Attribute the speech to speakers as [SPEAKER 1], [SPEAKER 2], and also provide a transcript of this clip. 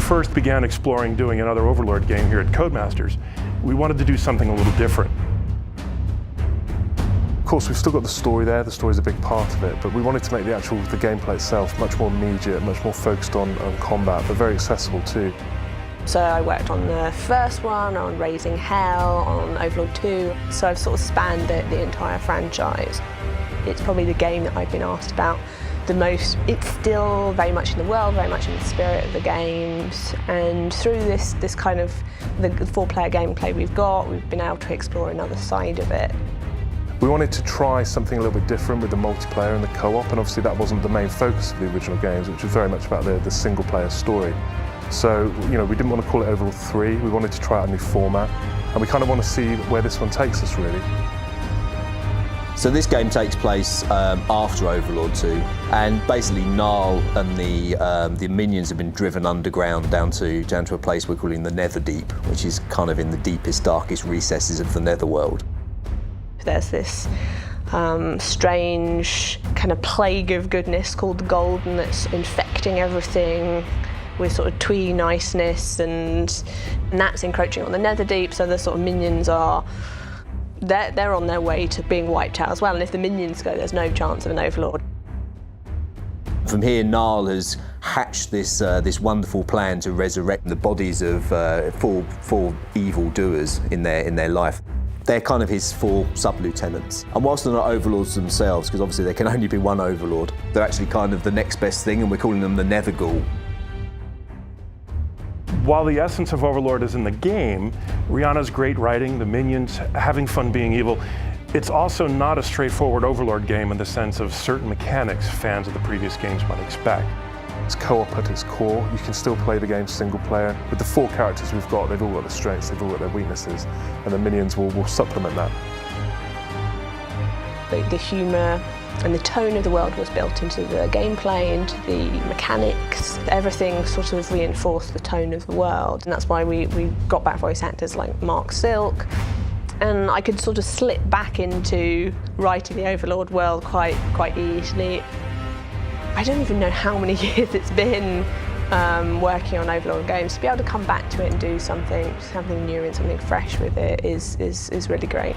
[SPEAKER 1] first began exploring doing another Overlord game here at Codemasters, we wanted to do something a little different. Of course, we've still got the story there, the story's a big part of it, but we wanted to make the gameplay itself much more immediate, much more focused on combat, but very accessible too.
[SPEAKER 2] So I worked on the first one, on Raising Hell, on Overlord 2, so I've sort of spanned the entire franchise. It's probably the game that I've been asked about the most. It's still very much in the world, very much in the spirit of the games, and through this kind of the 4-player gameplay we've been able to explore another side of it.
[SPEAKER 1] We wanted to try something a little bit different with the multiplayer and the co-op, and obviously that wasn't the main focus of the original games, which was very much about the single-player story. So, you know, we didn't want to call it Overlord 3, we wanted to try out a new format, and we kind of want to see where this one takes us, really.
[SPEAKER 3] So this game takes place after Overlord 2, and basically Gnarl and the minions have been driven underground down to a place we're calling the Netherdeep, which is kind of in the deepest, darkest recesses of the Netherworld.
[SPEAKER 2] There's this strange kind of plague of goodness called the Golden that's infecting everything with sort of twee niceness, and that's encroaching on the Netherdeep, so the sort of minions they're on their way to being wiped out as well, and if the minions go, there's no chance of an Overlord.
[SPEAKER 3] From here, Gnarl has hatched this wonderful plan to resurrect the bodies of four evil doers in their life. They're kind of his 4 sub-lieutenants. And whilst they're not overlords themselves, because obviously there can only be one overlord, they're actually kind of the next best thing, and we're calling them the Netherghoul.
[SPEAKER 1] While the essence of Overlord is in the game, Rihanna's great writing, the minions, having fun being evil, it's also not a straightforward Overlord game in the sense of certain mechanics fans of the previous games might expect. It's co-op at its core. You can still play the game single player. With the 4 characters we've got, they've all got their strengths, they've all got their weaknesses, and the minions will supplement that.
[SPEAKER 2] The humour and the tone of the world was built into the gameplay, into the mechanics. Everything sort of reinforced the tone of the world, and that's why we got back voice actors like Mark Silk, and I could sort of slip back into writing the Overlord world quite easily. I don't even know how many years it's been working on Overlord games. To be able to come back to it and do something new and something fresh with it is really great.